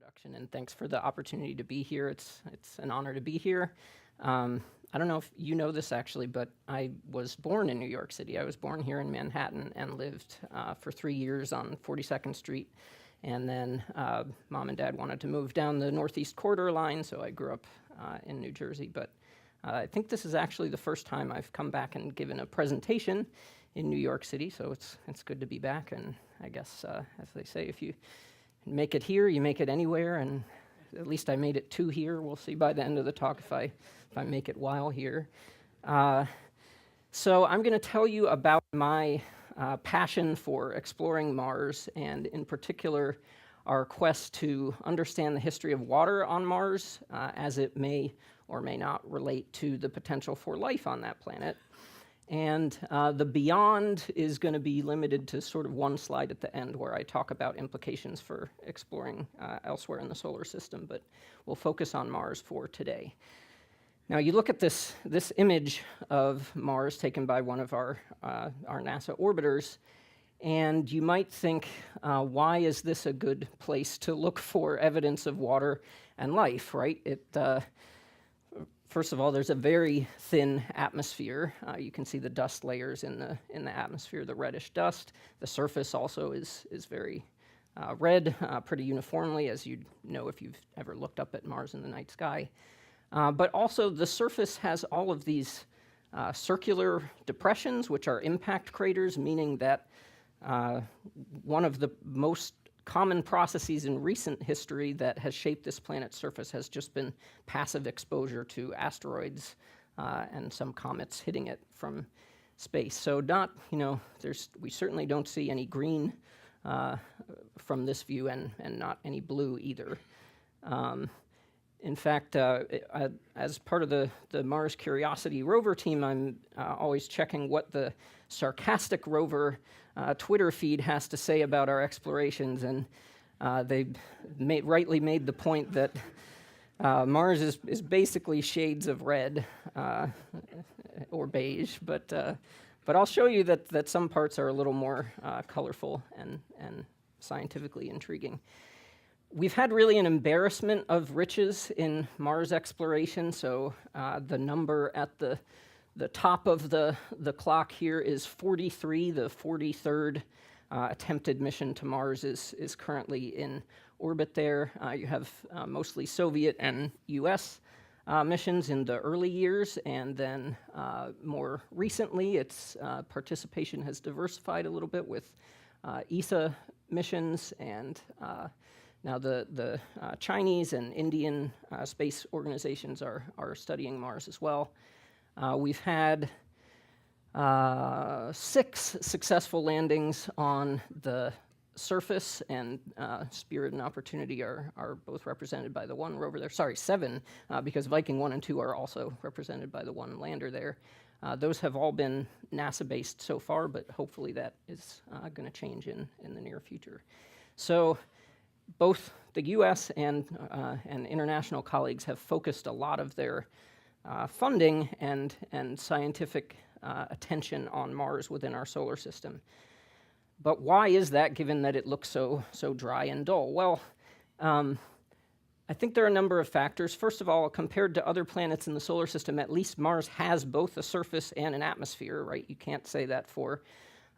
introduction, and thanks for the opportunity to be here. It's an honor to be here. I don't know if you know this actually, but I was born in New York City. I was born here in Manhattan and lived for 3 years on 42nd Street. And then mom and dad wanted to move down the Northeast Corridor line, so I grew up in New Jersey. But I think this is actually the first time I've come back and given a presentation in New York City, so it's good to be back. And I guess, as they say, if you make it here, you make it anywhere, and at least I made it to here. We'll see by the end of the talk if I make it while here. So I'm going to tell you about my passion for exploring Mars, and in particular, our quest to understand the history of water on Mars as it may or may not relate to the potential for life on that planet. And the beyond is going to be limited to sort of one slide at the end where I talk about implications for exploring elsewhere in the solar system, but we'll focus on Mars for today. Now, you look at this image of Mars taken by one of our NASA orbiters, and you might think, why is this a good place to look for evidence of water and life, right? First of all, there's a very thin atmosphere. You can see the dust layers in the atmosphere, the reddish dust. The surface also is very red, pretty uniformly, as you'd know if you've ever looked up at Mars in the night sky. But also the surface has all of these circular depressions, which are impact craters, meaning that one of the most common processes in recent history that has shaped this planet's surface has just been passive exposure to asteroids and some comets hitting it from space. So we certainly don't see any green from this view, and not any blue either. In fact, as part of the Mars Curiosity rover team, I'm always checking what the Sarcastic rover Twitter feed has to say about our explorations, and they rightly made the point that Mars is basically shades of red or beige, but I'll show you that some parts are a little more colorful and scientifically intriguing. We've had really an embarrassment of riches in Mars exploration, so the number at the top of the clock here is 43. The 43rd attempted mission to Mars is currently in orbit there. You have mostly Soviet and US missions in the early years, and then more recently its participation has diversified a little bit with ESA missions, and now the Chinese and Indian space organizations are studying Mars as well. We've had 6 successful landings on the surface, and Spirit and Opportunity are both represented by the one rover there. Sorry, 7, because Viking 1 and 2 are also represented by the one lander there. Those have all been NASA-based so far, but hopefully that is going to change in the near future. So both the U.S. and international colleagues have focused a lot of their funding and scientific attention on Mars within our solar system. But why is that, given that it looks so dry and dull? Well, I think there are a number of factors. First of all, compared to other planets in the solar system, at least Mars has both a surface and an atmosphere, right? You can't say that for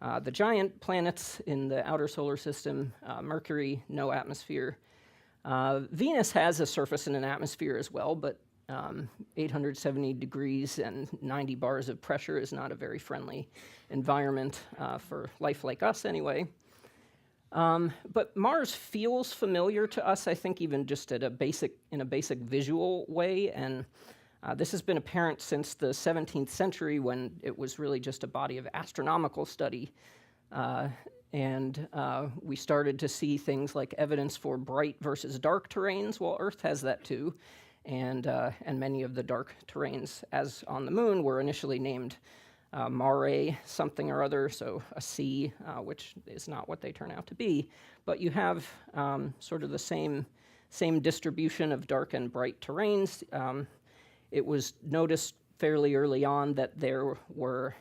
the giant planets in the outer solar system. Mercury, no atmosphere. Venus has a surface and an atmosphere as well, but 870 degrees and 90 bars of pressure is not a very friendly environment for life like us anyway. But Mars feels familiar to us, I think, even just in a basic visual way, and this has been apparent since the 17th century, when it was really just a body of astronomical study. And we started to see things like evidence for bright versus dark terrains. Well, Earth has that too. And many of the dark terrains, as on the moon, were initially named Mare something or other, so a sea, which is not what they turn out to be. But you have sort of the same distribution of dark and bright terrains. It was noticed fairly early on that there were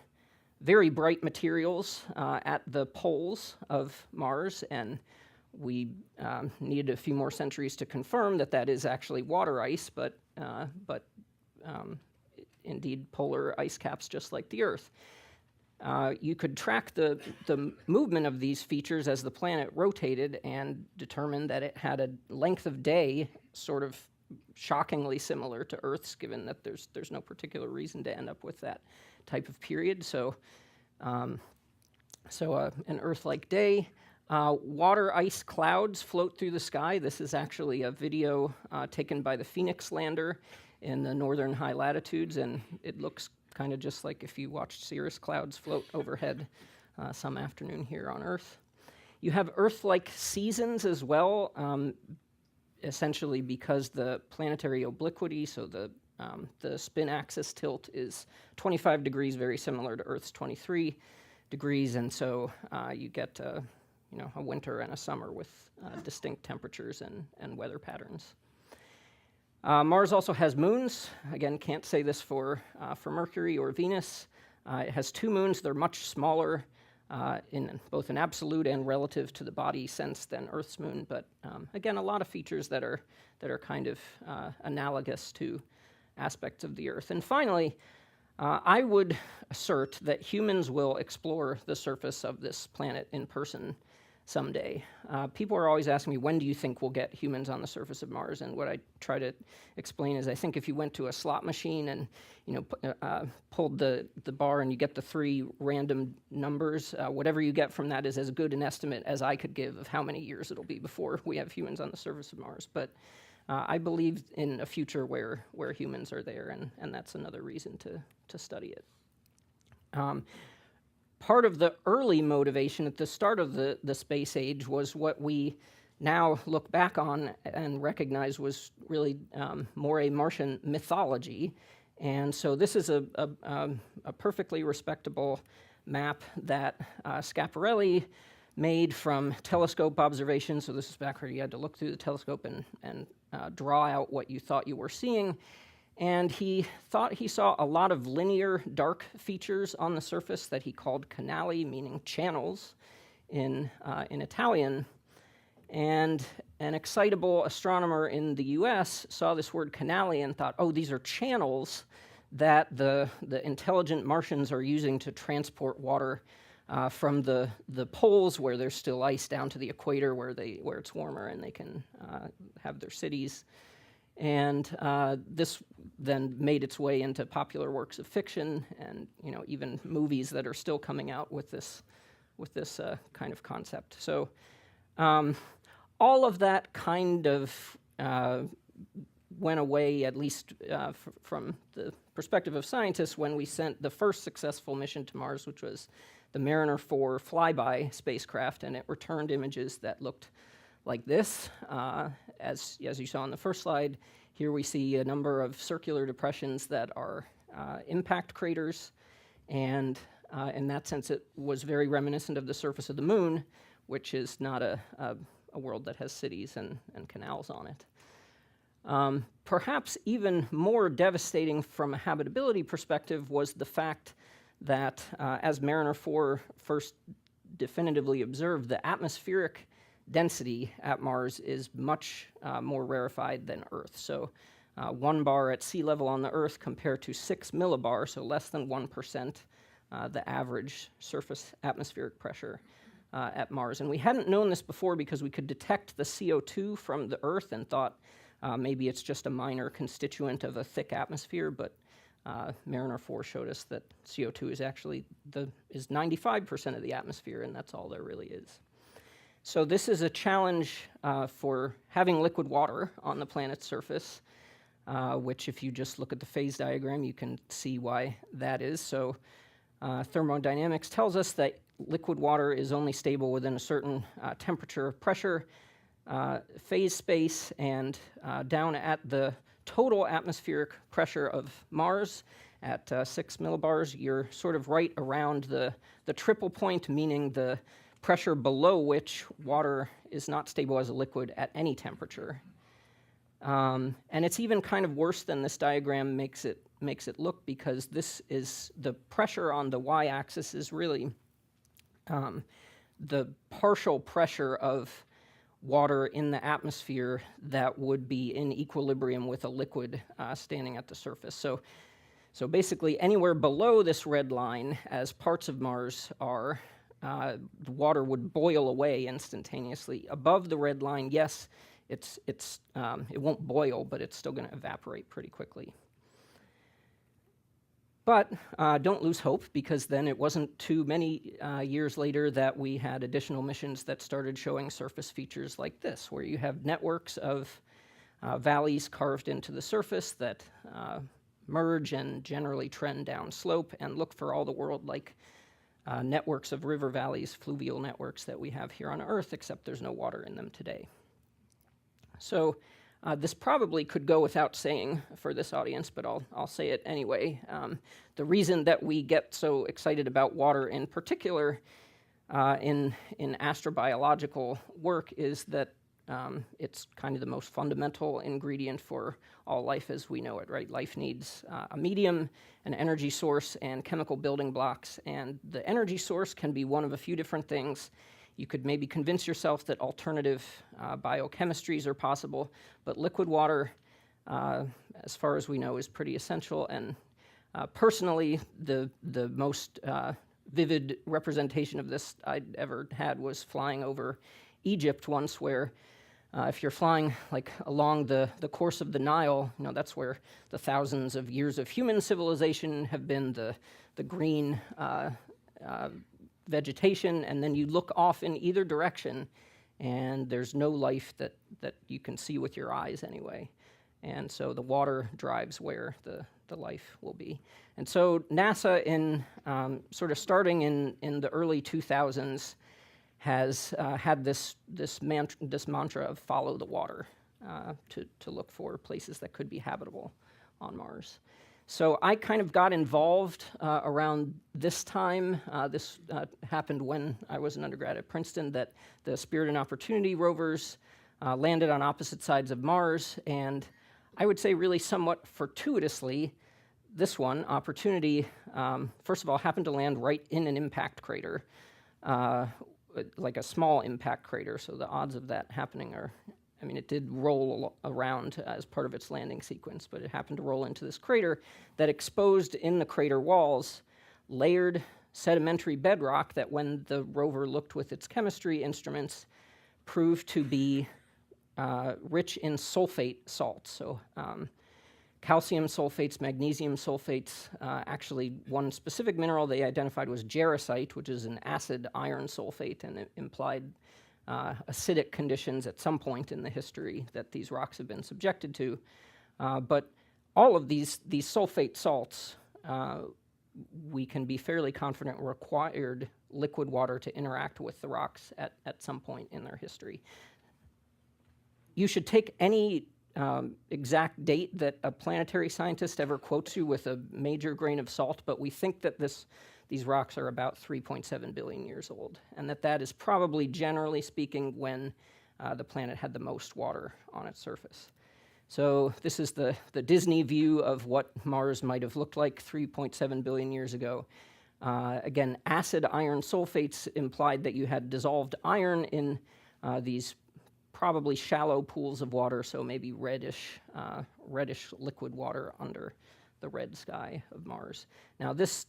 very bright materials at the poles of Mars, and we needed a few more centuries to confirm that that is actually water ice, but indeed polar ice caps just like the Earth. You could track the movement of these features as the planet rotated and determine that it had a length of day sort of shockingly similar to Earth's, given that there's no particular reason to end up with that type of period. So an Earth-like day. Water ice clouds float through the sky. This is actually a video taken by the Phoenix lander in the northern high latitudes, and it looks kind of just like if you watched cirrus clouds float overhead some afternoon here on Earth. You have Earth-like seasons as well, essentially because the planetary obliquity, so the spin axis tilt, is 25 degrees, very similar to Earth's 23 degrees, and so you get a winter and a summer with distinct temperatures and weather patterns. Mars also has moons. Again, can't say this for Mercury or Venus. It has 2 moons. They're much smaller in both an absolute and relative to the body sense than Earth's moon, but again, a lot of features that are kind of analogous to aspects of the Earth. And finally, I would assert that humans will explore the surface of this planet in person someday. People are always asking me, when do you think we'll get humans on the surface of Mars? And what I try to explain is I think if you went to a slot machine and pulled the bar and you get the 3 random numbers, whatever you get from that is as good an estimate as I could give of how many years it'll be before we have humans on the surface of Mars. But I believe in a future where humans are there, and that's another reason to study it. Part of the early motivation at the start of the space age was what we now look back on and recognize was really more a Martian mythology. And so this is a perfectly respectable map that Schiaparelli made from telescope observations. So this is back where you had to look through the telescope and draw out what you thought you were seeing. And he thought he saw a lot of linear dark features on the surface that he called Canali, meaning channels in Italian. And an excitable astronomer in the US saw this word Canali and thought, oh, these are channels that the intelligent Martians are using to transport water from the poles where there's still ice down to the equator where it's warmer and they can have their cities. And this then made its way into popular works of fiction and even movies that are still coming out with this kind of concept. So all of that kind of went away, at least from the perspective of scientists, when we sent the first successful mission to Mars, which was the Mariner 4 Flyby spacecraft, and it returned images that looked like this. As you saw on the first slide, here we see a number of circular depressions that are impact craters, and in that sense it was very reminiscent of the surface of the moon, which is not a world that has cities and canals on it. Perhaps even more devastating from a habitability perspective was the fact that as Mariner 4 first definitively observed, the atmospheric density at Mars is much more rarefied than Earth. So 1 bar at sea level on the Earth compared to 6 millibar, so less than 1%, the average surface atmospheric pressure at Mars. And we hadn't known this before because we could detect the CO2 from the Earth and thought maybe it's just a minor constituent of a thick atmosphere, but Mariner 4 showed us that CO2 is actually is 95% of the atmosphere, and that's all there really is. So this is a challenge for having liquid water on the planet's surface, which if you just look at the phase diagram, you can see why that is. So thermodynamics tells us that liquid water is only stable within a certain temperature, pressure, phase space, and down at the total atmospheric pressure of Mars at 6 millibars, you're sort of right around the triple point, meaning the pressure below which water is not stable as a liquid at any temperature. And it's even kind of worse than this diagram makes it look, because this is the pressure on the y-axis is really the partial pressure of water in the atmosphere that would be in equilibrium with a liquid standing at the surface. So basically, anywhere below this red line, as parts of Mars are, the water would boil away instantaneously. Above the red line, yes, it won't boil, but it's still going to evaporate pretty quickly. But don't lose hope, because then it wasn't too many years later that we had additional missions that started showing surface features like this, where you have networks of valleys carved into the surface that merge and generally trend downslope and look for all the world like networks of river valleys, fluvial networks that we have here on Earth, except there's no water in them today. So this probably could go without saying for this audience, but I'll say it anyway. The reason that we get so excited about water in particular in astrobiological work is that it's kind of the most fundamental ingredient for all life as we know it, right? Life needs a medium, an energy source, and chemical building blocks. And the energy source can be one of a few different things. You could maybe convince yourself that alternative biochemistries are possible, but liquid water, as far as we know, is pretty essential. And personally, the most vivid representation of this I'd ever had was flying over Egypt once, where if you're flying like along the course of the Nile, that's where the thousands of years of human civilization have been, the green vegetation, and then you look off in either direction, and there's no life that you can see with your eyes anyway. And so the water drives where the life will be. And so NASA, in sort of starting in the early 2000s, has had this mantra of follow the water to look for places that could be habitable on Mars. So I kind of got involved around this time. This happened when I was an undergrad at Princeton, that the Spirit and Opportunity rovers landed on opposite sides of Mars. And I would say really somewhat fortuitously, this one, Opportunity, first of all, happened to land right in an impact crater, like a small impact crater. So the odds of that happening are, it did roll around as part of its landing sequence, but it happened to roll into this crater that exposed in the crater walls layered sedimentary bedrock that, when the rover looked with its chemistry instruments, proved to be rich in sulfate salts. So calcium sulfates, magnesium sulfates. Actually, one specific mineral they identified was jarosite, which is an acid iron sulfate, and it implied acidic conditions at some point in the history that these rocks have been subjected to. But all of these sulfate salts, we can be fairly confident required liquid water to interact with the rocks at some point in their history. You should take any exact date that a planetary scientist ever quotes you with a major grain of salt, but we think that these rocks are about 3.7 billion years old, and that is probably, generally speaking, when the planet had the most water on its surface. So this is the Disney view of what Mars might have looked like 3.7 billion years ago. Again, acid iron sulfates implied that you had dissolved iron in these probably shallow pools of water, so maybe reddish liquid water under the red sky of Mars. Now this,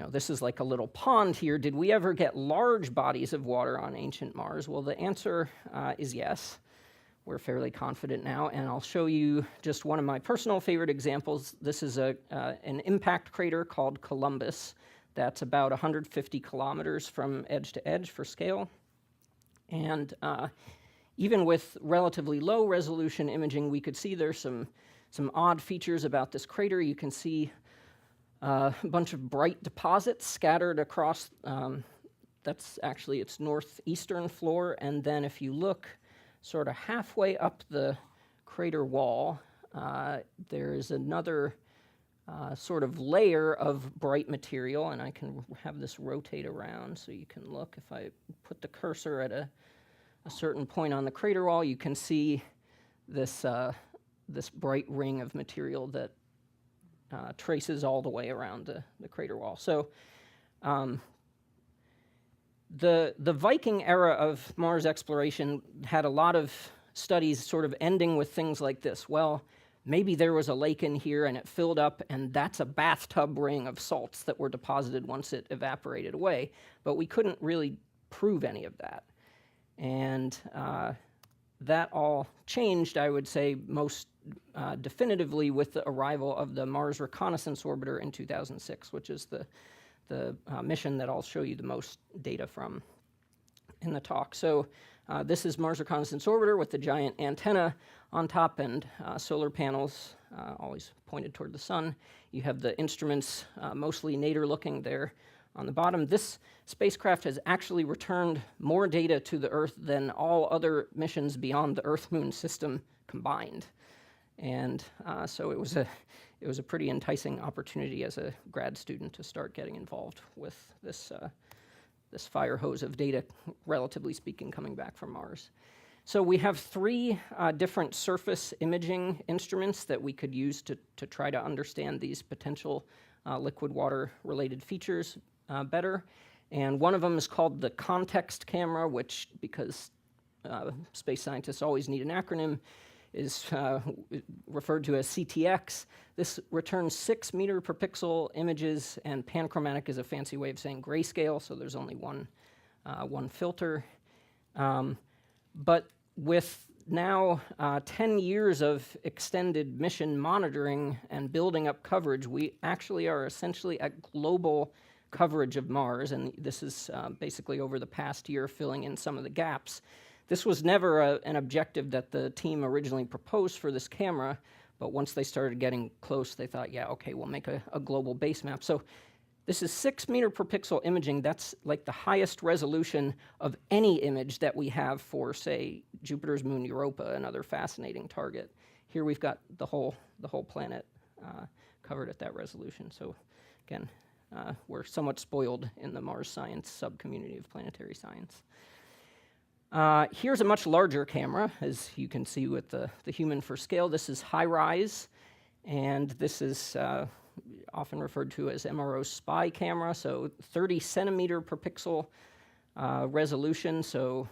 this is like a little pond here. Did we ever get large bodies of water on ancient Mars? Well, the answer is yes. We're fairly confident now, and I'll show you just one of my personal favorite examples. This is an impact crater called Columbus that's about 150 kilometers from edge to edge for scale. And even with relatively low resolution imaging, we could see there's some odd features about this crater. You can see a bunch of bright deposits scattered across, that's actually its northeastern floor. And then if you look sort of halfway up the crater wall, there is another sort of layer of bright material, and I can have this rotate around so you can look. If I put the cursor at a certain point on the crater wall, you can see this bright ring of material that traces all the way around the crater wall. So The Viking era of Mars exploration had a lot of studies sort of ending with things like this. Well, maybe there was a lake in here and it filled up, and that's a bathtub ring of salts that were deposited once it evaporated away. But we couldn't really prove any of that. And that all changed, I would say, most definitively with the arrival of the Mars Reconnaissance Orbiter in 2006, which is the mission that I'll show you the most data from in the talk. So this is Mars Reconnaissance Orbiter with the giant antenna on top and solar panels always pointed toward the sun. You have the instruments mostly nadir-looking there on the bottom. This spacecraft has actually returned more data to the Earth than all other missions beyond the Earth-Moon system combined. And so it was a pretty enticing opportunity as a grad student to start getting involved with this this fire hose of data, relatively speaking, coming back from Mars. So we have three different surface imaging instruments that we could use to try to understand these potential liquid water-related features better. And one of them is called the context camera, which, because space scientists always need an acronym, is referred to as CTX. This returns 6 meter per pixel images, and panchromatic is a fancy way of saying grayscale, so there's only one filter. But with now 10 years of extended mission monitoring and building up coverage, we actually are essentially at global coverage of Mars, and this is basically over the past year filling in some of the gaps. This was never an objective that the team originally proposed for this camera, but once they started getting close, they thought, yeah, okay, we'll make a global base map. So this is 6 meter per pixel imaging. That's like the highest resolution of any image that we have for, say, Jupiter's moon Europa, another fascinating target. Here we've got the whole planet covered at that resolution. So again, we're somewhat spoiled in the Mars science subcommunity of planetary science. Here's a much larger camera, as you can see with the human for scale. This is HighRise, and this is often referred to as MRO's spy camera, so 30 centimeter per pixel resolution. So,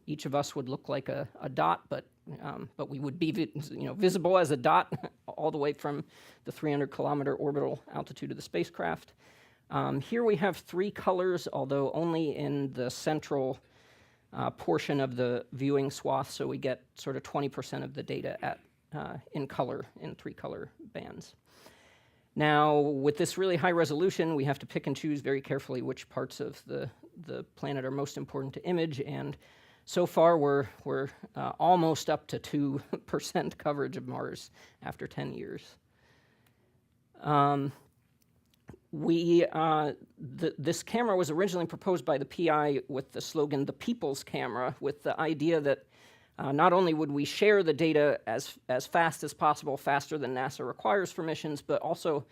each of us would look like a dot, but we would be visible as a dot all the way from the 300 kilometer orbital altitude of the spacecraft. Here we have 3 colors, although only in the central portion of the viewing swath, so we get sort of 20% of the data in color, in 3 color bands. Now, with this really high resolution, we have to pick and choose very carefully which parts of the planet are most important to image, and so far we're almost up to 2% coverage of Mars after 10 years. This camera was originally proposed by the PI with the slogan, "The People's Camera," with the idea that not only would we share the data as fast as possible, faster than NASA requires for missions, but also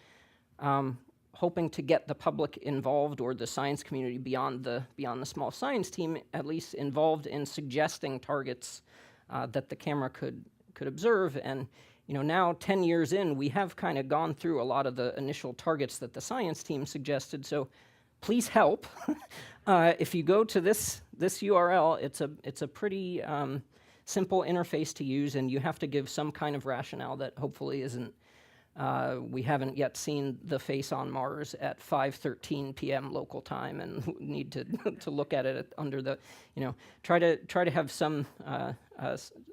hoping to get the public involved, or the science community beyond the small science team, at least involved in suggesting targets that the camera could observe. And now 10 years in, we have kind of gone through a lot of the initial targets that the science team suggested. So please help. If you go to this URL, it's a pretty simple interface to use, and you have to give some kind of rationale that hopefully isn't, we haven't yet seen the face on Mars at 5:13 p.m. local time, and need to look at it under the, try to have some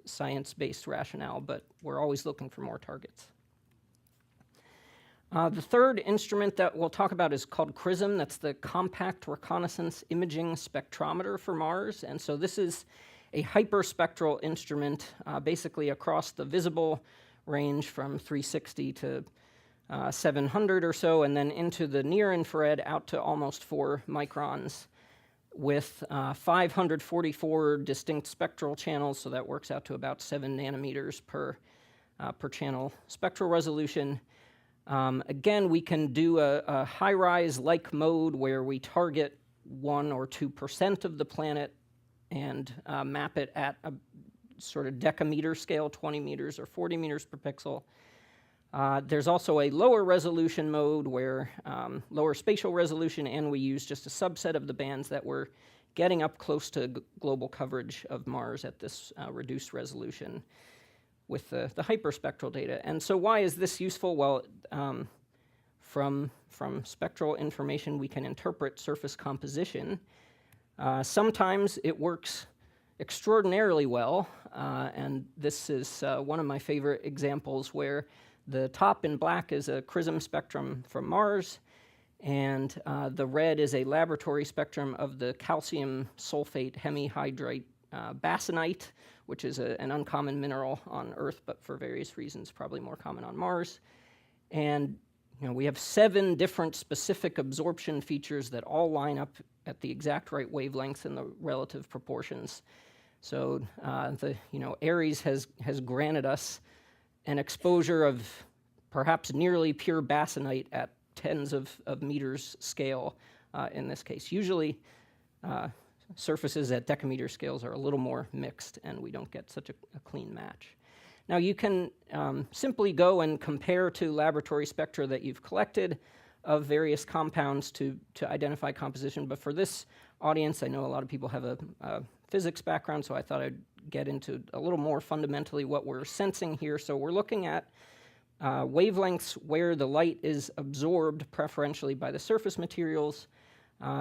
science-based rationale, but we're always looking for more targets. The third instrument that we'll talk about is called Chrism. That's the Compact Reconnaissance Imaging Spectrometer for Mars, and so this is a hyperspectral instrument, basically across the visible range from 360 to 700 or so, and then into the near infrared out to almost 4 microns, with 544 distinct spectral channels, so that works out to about 7 nanometers per channel spectral resolution. Again, we can do a HighRise-like mode where we target 1 or 2% of the planet and map it at a sort of decameter scale, 20 meters or 40 meters per pixel. There's also a lower resolution mode where lower spatial resolution, and we use just a subset of the bands that we're getting up close to global coverage of Mars at this reduced resolution with the hyperspectral data. And so why is this useful? Well, from spectral information, we can interpret surface composition. Sometimes it works extraordinarily well, and this is one of my favorite examples where the top in black is a Chrism spectrum from Mars, and the red is a laboratory spectrum of the calcium sulfate hemihydrite basanite, which is an uncommon mineral on Earth, but for various reasons probably more common on Mars. And we have 7 different specific absorption features that all line up at the exact right wavelength and the relative proportions. So Ares has granted us an exposure of perhaps nearly pure basanite at tens of meters scale in this case. Usually surfaces at decameter scales are a little more mixed, and we don't get such a clean match. Now you can simply go and compare to laboratory spectra that you've collected of various compounds to identify composition, but for this audience, I know a lot of people have a physics background, so I thought I'd get into a little more fundamentally what we're sensing here. So we're looking at wavelengths where the light is absorbed preferentially by the surface materials.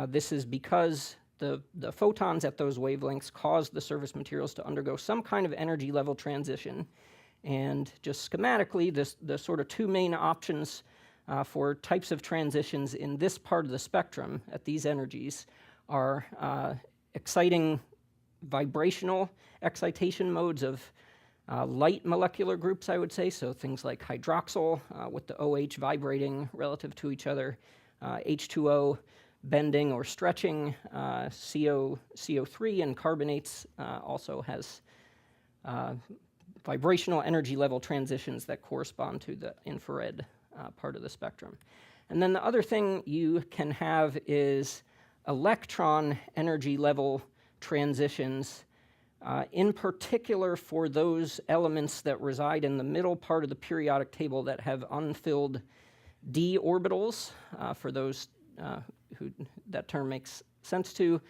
This is because the photons at those wavelengths cause the surface materials to undergo some kind of energy level transition. And just schematically, the sort of 2 main options for types of transitions in this part of the spectrum at these energies are exciting vibrational excitation modes of light molecular groups, I would say, so things like hydroxyl with the OH vibrating relative to each other, H2O bending or stretching, CO3 and carbonates also has vibrational energy level transitions that correspond to the infrared part of the spectrum. And then the other thing you can have is electron energy level transitions, in particular for those elements that reside in the middle part of the periodic table that have unfilled d orbitals, for those who that term makes sense to.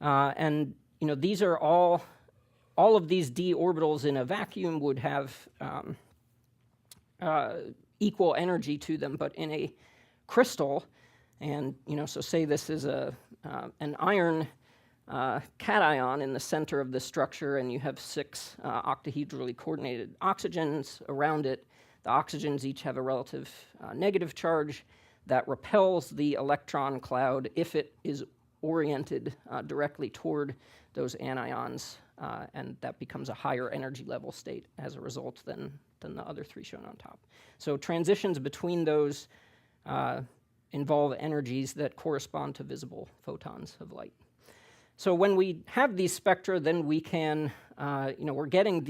And these are all of these d orbitals in a vacuum would have equal energy to them, but in a crystal, and so say this is an iron cation in the center of the structure, and you have 6 octahedrally coordinated oxygens around it. The oxygens each have a relative negative charge that repels the electron cloud if it is oriented directly toward those anions, and that becomes a higher energy level state as a result than the other 3 shown on top. So transitions between those involve energies that correspond to visible photons of light. So when we have these spectra, then we can, we're getting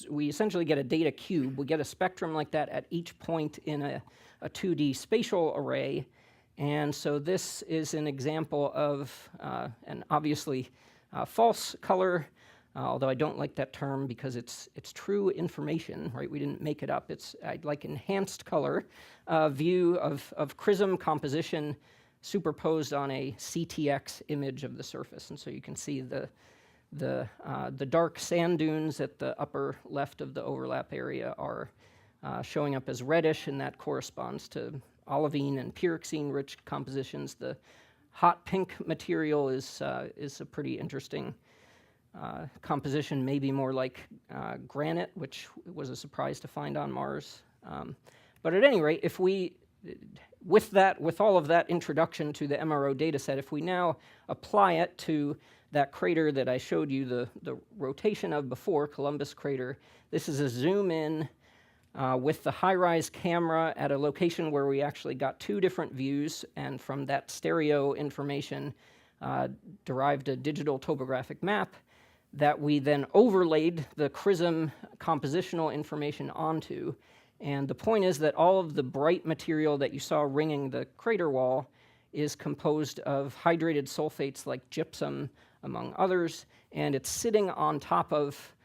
we essentially get a data cube. We get a spectrum like that at each point in a 2D spatial array. And so this is an example of an obviously false color, although I don't like that term because it's true information, right? We didn't make it up. I'd like enhanced color view of Chrism composition superposed on a CTX image of the surface. And so you can see the dark sand dunes at the upper left of the overlap area are showing up as reddish, and that corresponds to olivine and pyroxene-rich compositions. The hot pink material is a pretty interesting composition, maybe more like granite, which was a surprise to find on Mars. But at any rate, if we, with all of that introduction to the MRO data set, if we now apply it to that crater that I showed you the rotation of before, Columbus crater, this is a zoom in with the HighRise camera at a location where we actually got 2 different views, and from that stereo information derived a digital topographic map that we then overlaid the Chrism compositional information onto. And the point is that all of the bright material that you saw ringing the crater wall is composed of hydrated sulfates like gypsum, among others, and it's sitting on top of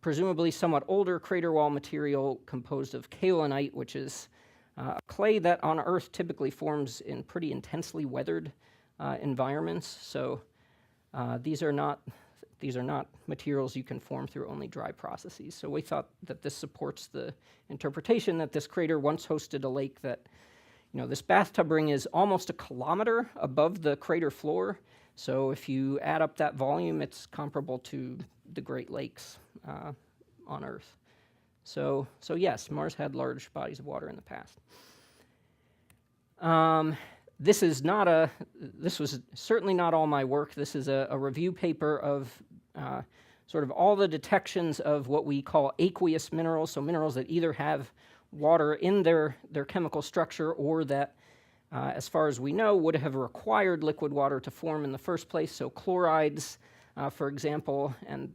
presumably somewhat older crater wall material composed of kaolinite, which is a clay that on Earth typically forms in pretty intensely weathered environments. So these are not materials you can form through only dry processes. So we thought that this supports the interpretation that this crater once hosted a lake that, this bathtub ring is almost a kilometer above the crater floor. So if you add up that volume, it's comparable to the Great Lakes on Earth. So yes, Mars had large bodies of water in the past. This was certainly not all my work. This is a review paper of sort of all the detections of what we call aqueous minerals, so minerals that either have water in their chemical structure or that, as far as we know, would have required liquid water to form in the first place. So chlorides, for example, and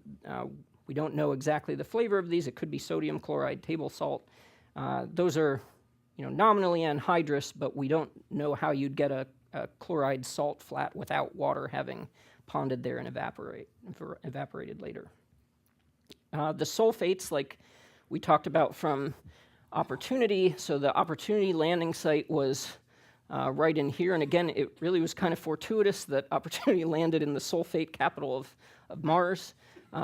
we don't know exactly the flavor of these. It could be sodium chloride, table salt. Those are nominally anhydrous, but we don't know how you'd get a chloride salt flat without water having ponded there and evaporated later. The sulfates, like we talked about from Opportunity, so the Opportunity landing site was right in here, and again, it really was kind of fortuitous that Opportunity landed in the sulfate capital of Mars.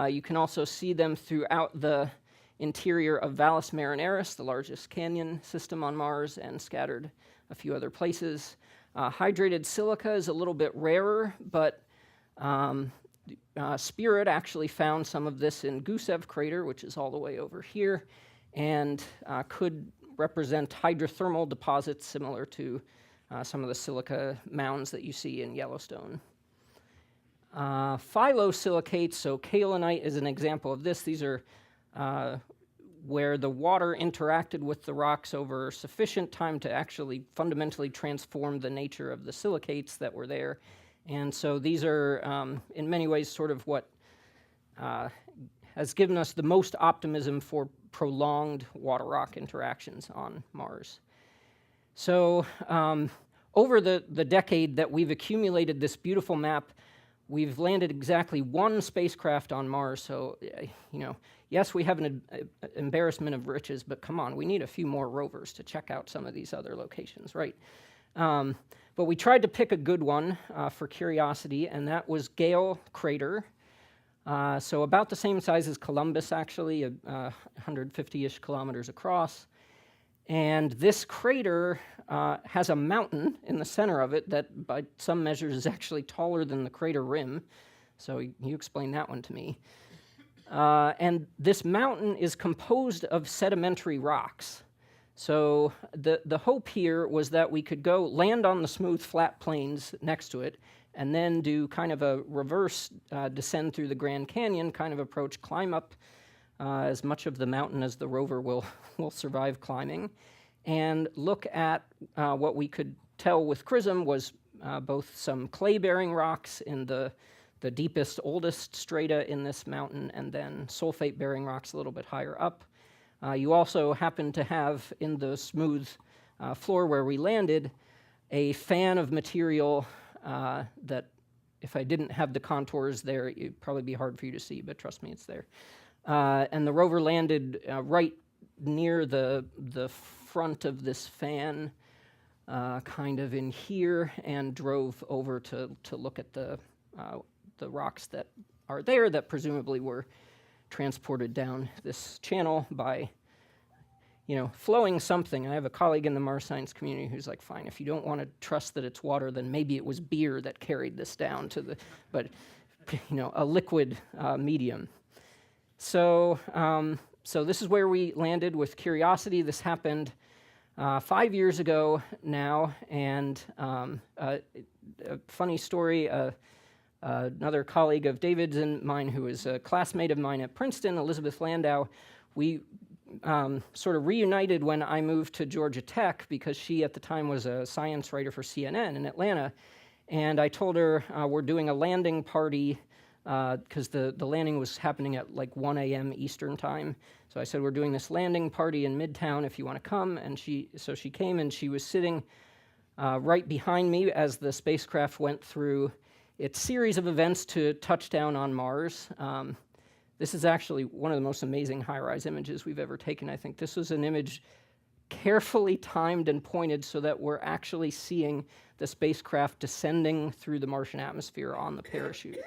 You can also see them throughout the interior of Valles Marineris, the largest canyon system on Mars, and scattered a few other places. Hydrated silica is a little bit rarer, but Spirit actually found some of this in Gusev Crater, which is all the way over here, and could represent hydrothermal deposits similar to some of the silica mounds that you see in Yellowstone. Phyllosilicates, so kaolinite is an example of this. These are where the water interacted with the rocks over sufficient time to actually fundamentally transform the nature of the silicates that were there. And so these are, in many ways, sort of what has given us the most optimism for prolonged water-rock interactions on Mars. So over the decade that we've accumulated this beautiful map, we've landed exactly one spacecraft on Mars. So, yes, we have an embarrassment of riches, but come on, we need a few more rovers to check out some of these other locations, right? But we tried to pick a good one for curiosity, and that was Gale Crater. So about the same size as Columbus, actually, 150-ish kilometers across. And this crater has a mountain in the center of it that, by some measures, is actually taller than the crater rim. So you explain that one to me. And this mountain is composed of sedimentary rocks. So the hope here was that we could go land on the smooth, flat plains next to it, and then do kind of a reverse descend through the Grand Canyon kind of approach, climb up as much of the mountain as the rover will survive climbing, and look at what we could tell with Chrism was both some clay-bearing rocks in the deepest, oldest strata in this mountain, and then sulfate-bearing rocks a little bit higher up. You also happen to have in the smooth floor where we landed a fan of material that, if I didn't have the contours there, it'd probably be hard for you to see, but trust me, it's there. And the rover landed right near the front of this fan, kind of in here, and drove over to look at the rocks that are there that presumably were transported down this channel by, flowing something. I have a colleague in the Mars science community who's like, fine, if you don't want to trust that it's water, then maybe it was beer that carried this down to a liquid medium. So this is where we landed with Curiosity. This happened 5 years ago now, and a funny story, another colleague of David's and mine who is a classmate of mine at Princeton, Elizabeth Landau, we sort of reunited when I moved to Georgia Tech because she at the time was a science writer for CNN in Atlanta, and I told her we're doing a landing party because the landing was happening at like 1 a.m. Eastern time. So I said, we're doing this landing party in Midtown if you want to come. And she came, and she was sitting right behind me as the spacecraft went through its series of events to touch down on Mars. This is actually one of the most amazing high-rise images we've ever taken, I think. This was an image carefully timed and pointed so that we're actually seeing the spacecraft descending through the Martian atmosphere on the parachute.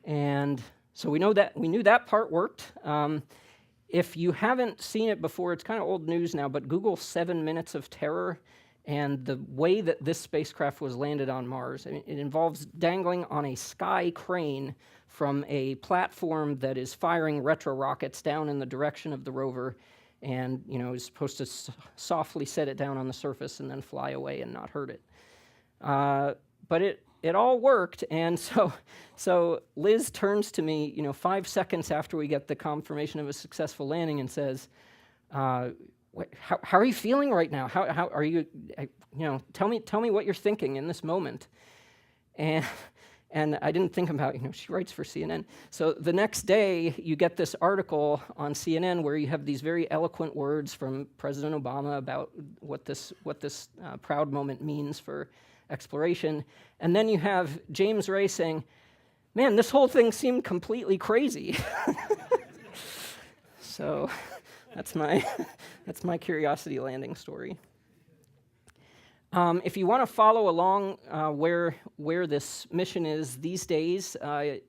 And so we knew that part worked. If you haven't seen it before, it's kind of old news now, but Google 7 Minutes of Terror and the way that this spacecraft was landed on Mars. I mean, it involves dangling on a sky crane from a platform that is firing retro rockets down in the direction of the rover, and is supposed to softly set it down on the surface and then fly away and not hurt it. But it all worked, and so Liz turns to me, 5 seconds after we get the confirmation of a successful landing, and says, how are you feeling right now? How are you? Tell me what you're thinking in this moment. And I didn't think about, she writes for CNN. So the next day, you get this article on CNN where you have these very eloquent words from President Obama about what this proud moment means for exploration. And then you have James Wray saying, "Man, this whole thing seemed completely crazy." So that's my Curiosity landing story. If you want to follow along where this mission is these days,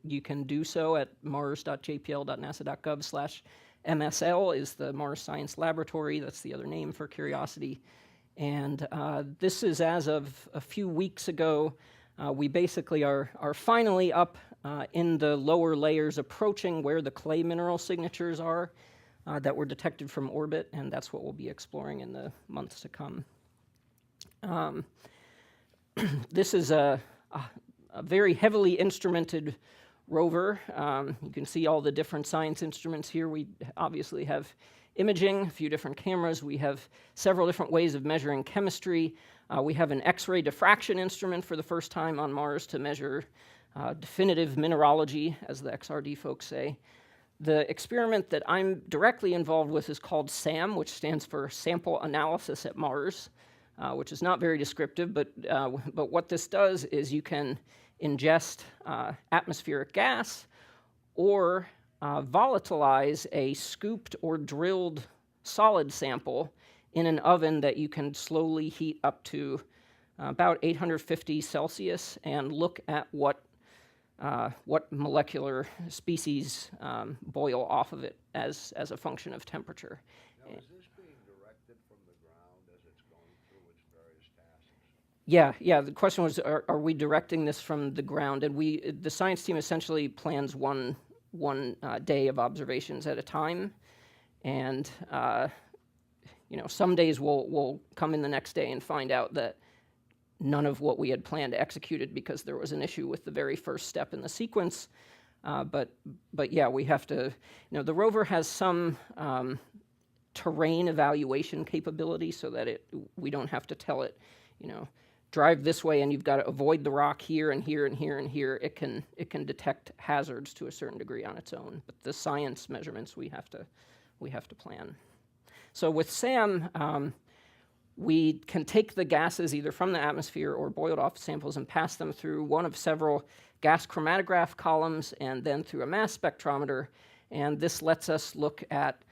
you can do so at mars.jpl.nasa.gov/MSL is the Mars Science Laboratory. That's the other name for Curiosity. And this is as of a few weeks ago. We basically are finally up in the lower layers, approaching where the clay mineral signatures are that were detected from orbit, and that's what we'll be exploring in the months to come. This is a very heavily instrumented rover. You can see all the different science instruments here. We obviously have imaging, a few different cameras. We have several different ways of measuring chemistry. We have an X-ray diffraction instrument for the first time on Mars to measure definitive mineralogy, as the XRD folks say. The experiment that I'm directly involved with is called SAM, which stands for Sample Analysis at Mars, which is not very descriptive, but what this does is you can ingest atmospheric gas or volatilize a scooped or drilled solid sample in an oven that you can slowly heat up to about 850 Celsius and look at what molecular species boil off of it as a function of temperature. Now, is this being directed from the ground as it's going through its various tasks? Yeah. The question was, are we directing this from the ground? And the science team essentially plans one day of observations at a time, and some days we'll come in the next day and find out that none of what we had planned executed because there was an issue with the very first step in the sequence. But yeah, we have to, the rover has some terrain evaluation capability so that we don't have to tell it, drive this way and you've got to avoid the rock here and here and here and here. It can detect hazards to a certain degree on its own, but the science measurements we have to plan. So with SAM, we can take the gases either from the atmosphere or boiled off samples and pass them through one of several gas chromatograph columns and then through a mass spectrometer. And this lets us look at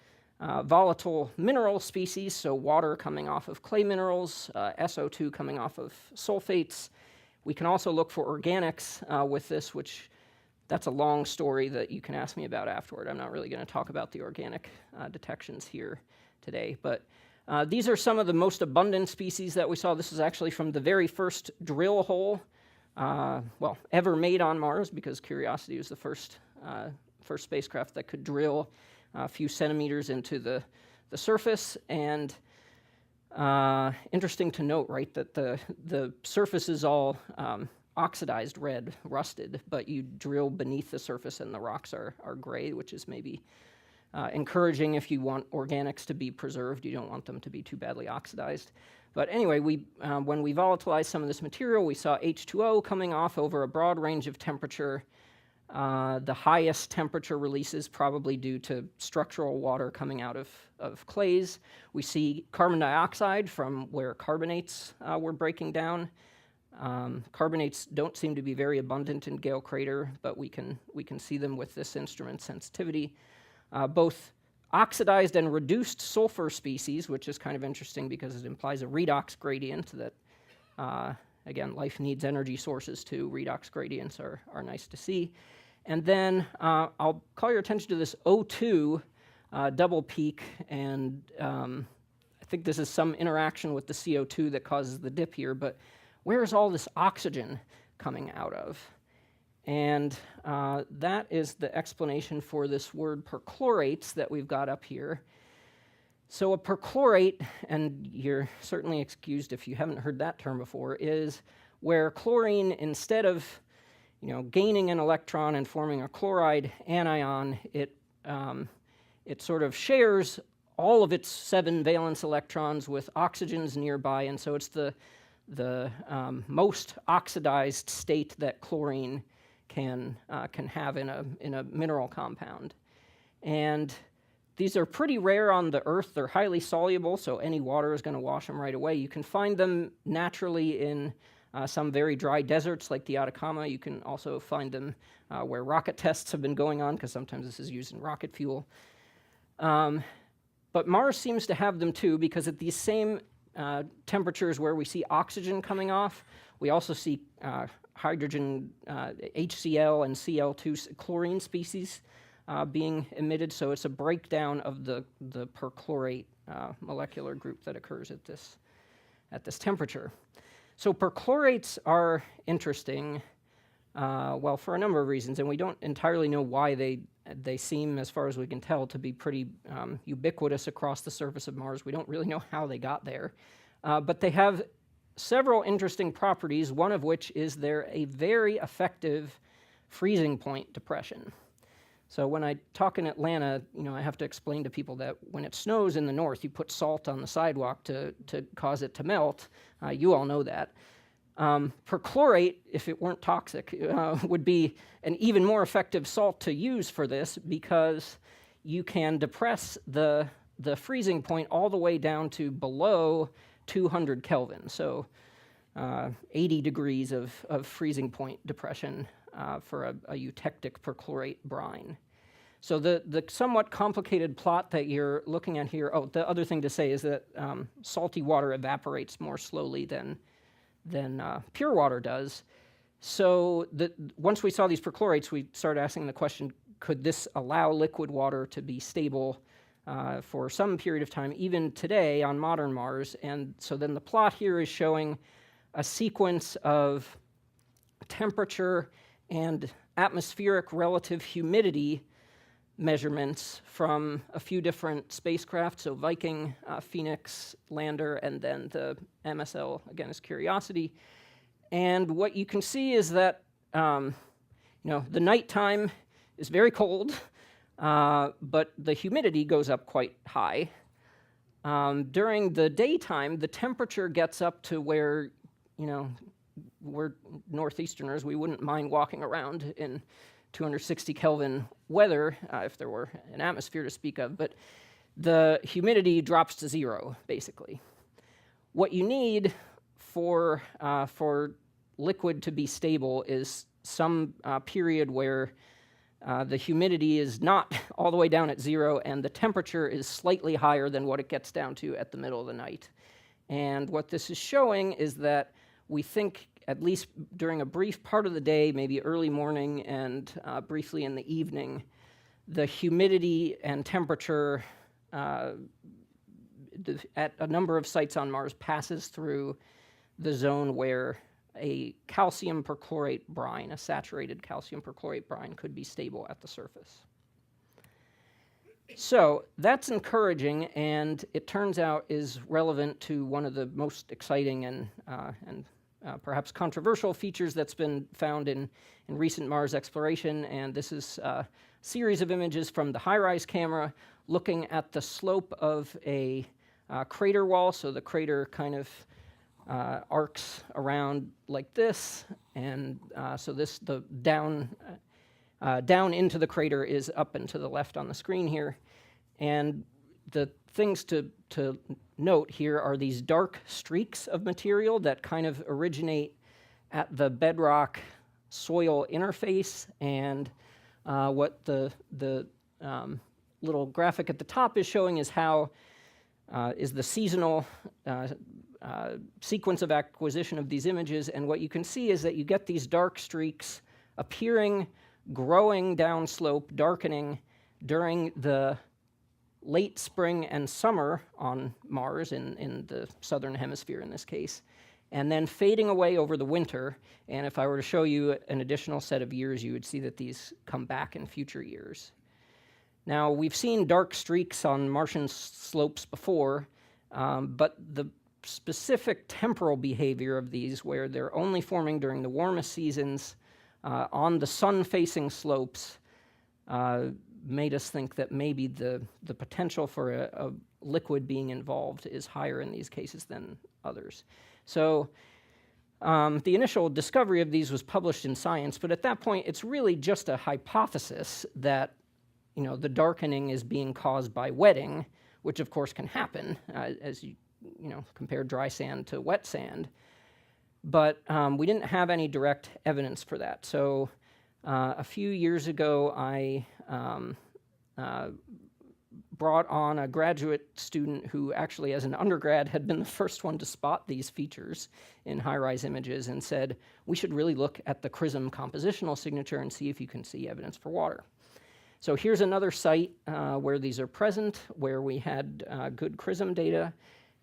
volatile mineral species, so water coming off of clay minerals, SO2 coming off of sulfates. We can also look for organics with this, which that's a long story that you can ask me about afterward. I'm not really going to talk about the organic detections here today, but these are some of the most abundant species that we saw. This is actually from the very first drill hole, ever made on Mars, because Curiosity was the first spacecraft that could drill a few centimeters into the surface. And interesting to note, right, that the surface is all oxidized red, rusted, but you drill beneath the surface and the rocks are gray, which is maybe encouraging if you want organics to be preserved. You don't want them to be too badly oxidized. But anyway, when we volatilized some of this material, we saw H2O coming off over a broad range of temperature. The highest temperature releases probably due to structural water coming out of clays. We see carbon dioxide from where carbonates were breaking down. Carbonates don't seem to be very abundant in Gale Crater, but we can see them with this instrument sensitivity. Both oxidized and reduced sulfur species, which is kind of interesting because it implies a redox gradient that, again, life needs energy sources too. Redox gradients are nice to see. And then I'll call your attention to this O2 double peak, and I think this is some interaction with the CO2 that causes the dip here, but where is all this oxygen coming out of? And that is the explanation for this word perchlorates that we've got up here. So a perchlorate, and you're certainly excused if you haven't heard that term before, is where chlorine, instead of gaining an electron and forming a chloride anion, it sort of shares all of its 7 valence electrons with oxygens nearby, and so it's the most oxidized state that chlorine can have in a mineral compound. And these are pretty rare on the Earth. They're highly soluble, so any water is going to wash them right away. You can find them naturally in some very dry deserts like the Atacama. You can also find them where rocket tests have been going on, because sometimes this is used in rocket fuel. But Mars seems to have them too, because at these same temperatures where we see oxygen coming off, we also see hydrogen, HCl and Cl2 chlorine species being emitted. So it's a breakdown of the perchlorate molecular group that occurs at this temperature. So perchlorates are interesting, well, for a number of reasons, and we don't entirely know why they seem, as far as we can tell, to be pretty ubiquitous across the surface of Mars. We don't really know how they got there, but they have several interesting properties, one of which is they're a very effective freezing point depression. So when I talk in Atlanta, I have to explain to people that when it snows in the north, you put salt on the sidewalk to cause it to melt. You all know that. Perchlorate, if it weren't toxic, would be an even more effective salt to use for this, because you can depress the freezing point all the way down to below 200 Kelvin, so 80 degrees of freezing point depression for a eutectic perchlorate brine. So the somewhat complicated plot that you're looking at here, the other thing to say is that salty water evaporates more slowly than pure water does. So once we saw these perchlorates, we started asking the question, could this allow liquid water to be stable for some period of time, even today on modern Mars? And so then the plot here is showing a sequence of temperature and atmospheric relative humidity measurements from a few different spacecraft, so Viking, Phoenix, Lander, and then the MSL, again, is Curiosity. And what you can see is that, the nighttime is very cold, but the humidity goes up quite high. During the daytime, the temperature gets up to where, we're northeasterners, we wouldn't mind walking around in 260 Kelvin weather if there were an atmosphere to speak of, but the humidity drops to 0, basically. What you need for liquid to be stable is some period where the humidity is not all the way down at 0 and the temperature is slightly higher than what it gets down to at the middle of the night. And what this is showing is that we think, at least during a brief part of the day, maybe early morning and briefly in the evening, the humidity and temperature at a number of sites on Mars passes through the zone where a calcium perchlorate brine, a saturated calcium perchlorate brine, could be stable at the surface. So that's encouraging, and it turns out is relevant to one of the most exciting and perhaps controversial features that's been found in recent Mars exploration, and this is a series of images from the HighRise camera looking at the slope of a crater wall. So the crater kind of arcs around like this, and so the down into the crater is up and to the left on the screen here. And the things to note here are these dark streaks of material that kind of originate at the bedrock soil interface, and what the little graphic at the top is showing is how is the seasonal sequence of acquisition of these images, and what you can see is that you get these dark streaks appearing, growing downslope, darkening during the late spring and summer on Mars, in the southern hemisphere in this case, and then fading away over the winter. And if I were to show you an additional set of years, you would see that these come back in future years. Now, we've seen dark streaks on Martian slopes before, but the specific temporal behavior of these, where they're only forming during the warmest seasons on the sun-facing slopes, made us think that maybe the potential for a liquid being involved is higher in these cases than others. So the initial discovery of these was published in Science, but at that point it's really just a hypothesis that the darkening is being caused by wetting, which of course can happen as you compare dry sand to wet sand. But we didn't have any direct evidence for that. So a few years ago, I brought on a graduate student who actually, as an undergrad, had been the first one to spot these features in HighRise images, and said, we should really look at the Chrism compositional signature and see if you can see evidence for water. So here's another site where these are present, where we had good Chrism data.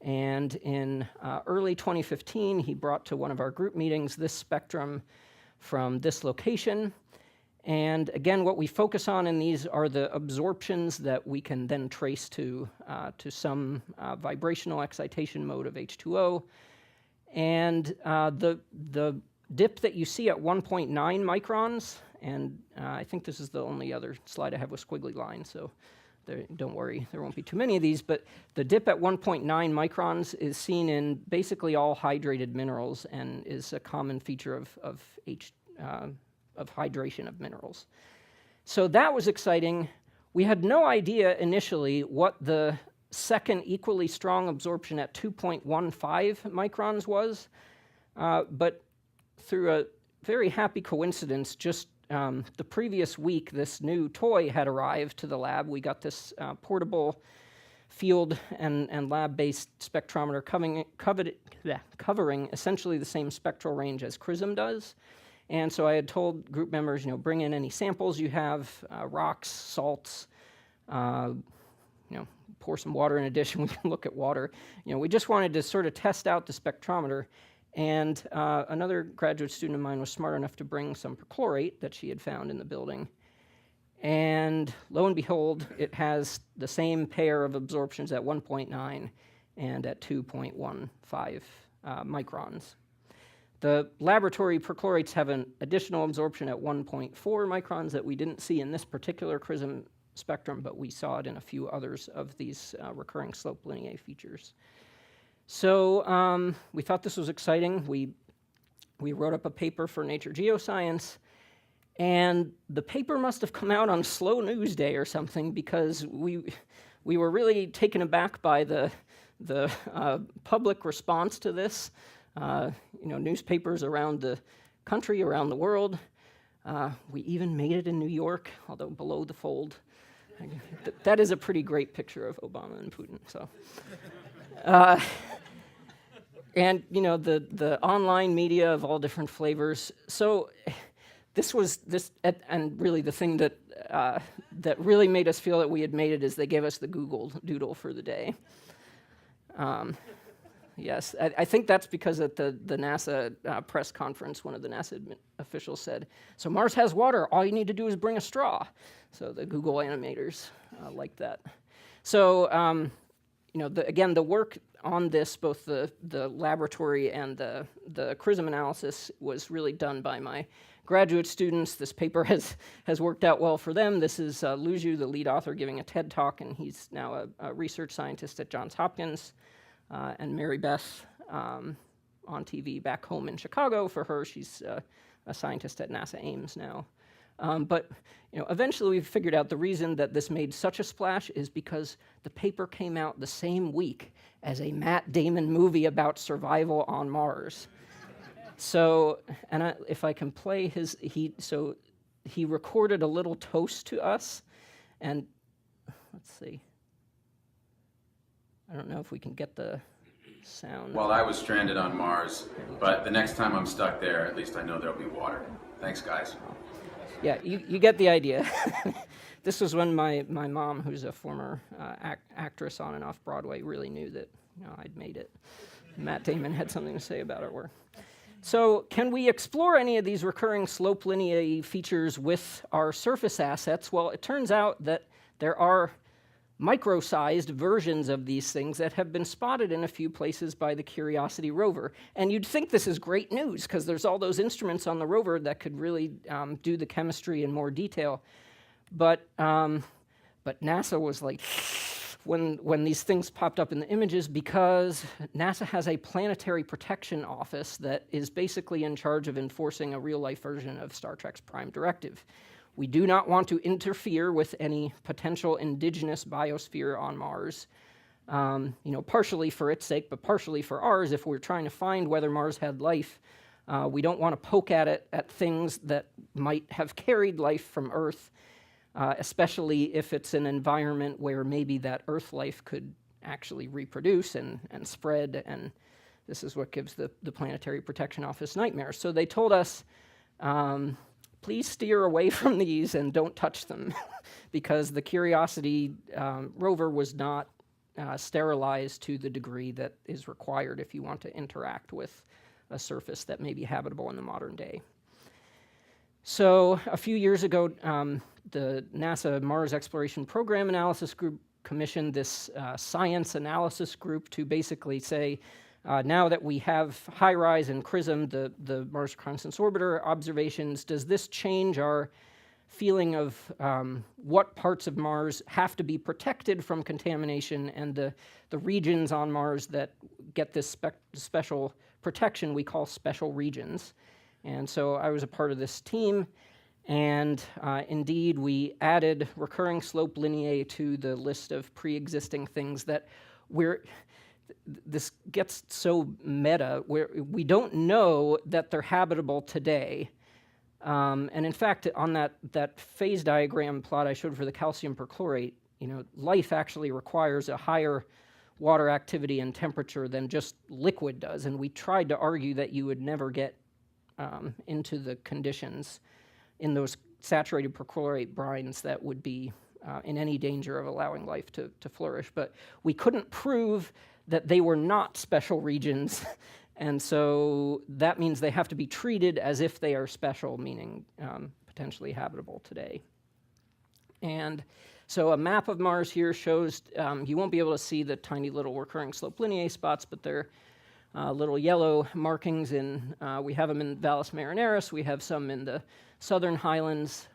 And in early 2015, he brought to one of our group meetings this spectrum from this location. And again, what we focus on in these are the absorptions that we can then trace to some vibrational excitation mode of H2O. And the dip that you see at 1.9 microns, and I think this is the only other slide I have with squiggly lines, so don't worry, there won't be too many of these, but the dip at 1.9 microns is seen in basically all hydrated minerals and is a common feature of hydration of minerals. So that was exciting. We had no idea initially what the second equally strong absorption at 2.15 microns was, but through a very happy coincidence, just the previous week, this new toy had arrived to the lab. We got this portable field and lab-based spectrometer covering essentially the same spectral range as Chrism does. And so I had told group members, bring in any samples you have, rocks, salts, pour some water in a dish and we can look at water. We just wanted to sort of test out the spectrometer. And another graduate student of mine was smart enough to bring some perchlorate that she had found in the building. And lo and behold, it has the same pair of absorptions at 1.9 and at 2.15 microns. The laboratory perchlorates have an additional absorption at 1.4 microns that we didn't see in this particular Chrism spectrum, but we saw it in a few others of these recurring slope lineae features. So we thought this was exciting. We wrote up a paper for Nature Geoscience, and the paper must have come out on Slow News Day or something, because we were really taken aback by the public response to this. Newspapers around the country, around the world. We even made it in New York, although below the fold. That is a pretty great picture of Obama and Putin. So. And the online media of all different flavors. So this was and really the thing that really made us feel that we had made it is they gave us the Google Doodle for the day. Yes, I think that's because at the NASA press conference, one of the NASA officials said, "So Mars has water. All you need to do is bring a straw." So the Google animators like that. So again, the work on this, both the laboratory and the Chrism analysis, was really done by my graduate students. This paper has worked out well for them. This is Luju, the lead author, giving a TED Talk, and he's now a research scientist at Johns Hopkins. And Mary Beth on TV back home in Chicago. For her, she's a scientist at NASA Ames now. But eventually we figured out the reason that this made such a splash is because the paper came out the same week as a Matt Damon movie about survival on Mars. So, and if I can play he recorded a little toast to us, and let's see. I don't know if we can get the sound. Well, I was stranded on Mars, but the next time I'm stuck there, at least I know there'll be water. Thanks, guys. Yeah, you get the idea. This was when my mom, who's a former actress on and off Broadway, really knew that I'd made it. Matt Damon had something to say about our work. So can we explore any of these recurring slope lineae features with our surface assets? Well, it turns out that there are micro-sized versions of these things that have been spotted in a few places by the Curiosity rover. And you'd think this is great news, because there's all those instruments on the rover that could really do the chemistry in more detail. But NASA was like, when these things popped up in the images, because NASA has a planetary protection office that is basically in charge of enforcing a real-life version of Star Trek's Prime Directive. We do not want to interfere with any potential indigenous biosphere on Mars, partially for its sake, but partially for ours. If we're trying to find whether Mars had life, we don't want to poke at things that might have carried life from Earth, especially if it's an environment where maybe that Earth life could actually reproduce and spread, and this is what gives the Planetary Protection Office nightmares. So they told us, please steer away from these and don't touch them, because the Curiosity rover was not sterilized to the degree that is required if you want to interact with a surface that may be habitable in the modern day. So a few years ago, the NASA Mars Exploration Program Analysis Group commissioned this science analysis group to basically say, now that we have HighRise and Chrism, the Mars Reconnaissance Orbiter observations, does this change our feeling of what parts of Mars have to be protected from contamination, and the regions on Mars that get this special protection we call special regions? And so I was a part of this team, and indeed we added recurring slope lineae to the list of pre-existing things that this gets so meta, where we don't know that they're habitable today. And in fact, on that phase diagram plot I showed for the calcium perchlorate, life actually requires a higher water activity and temperature than just liquid does. And we tried to argue that you would never get into the conditions in those saturated perchlorate brines that would be in any danger of allowing life to flourish. But we couldn't prove that they were not special regions, and so that means they have to be treated as if they are special, meaning potentially habitable today. And so a map of Mars here shows, you won't be able to see the tiny little recurring slope lineae spots, but they're little yellow markings we have them in Valles Marineris, we have some in the southern highlands.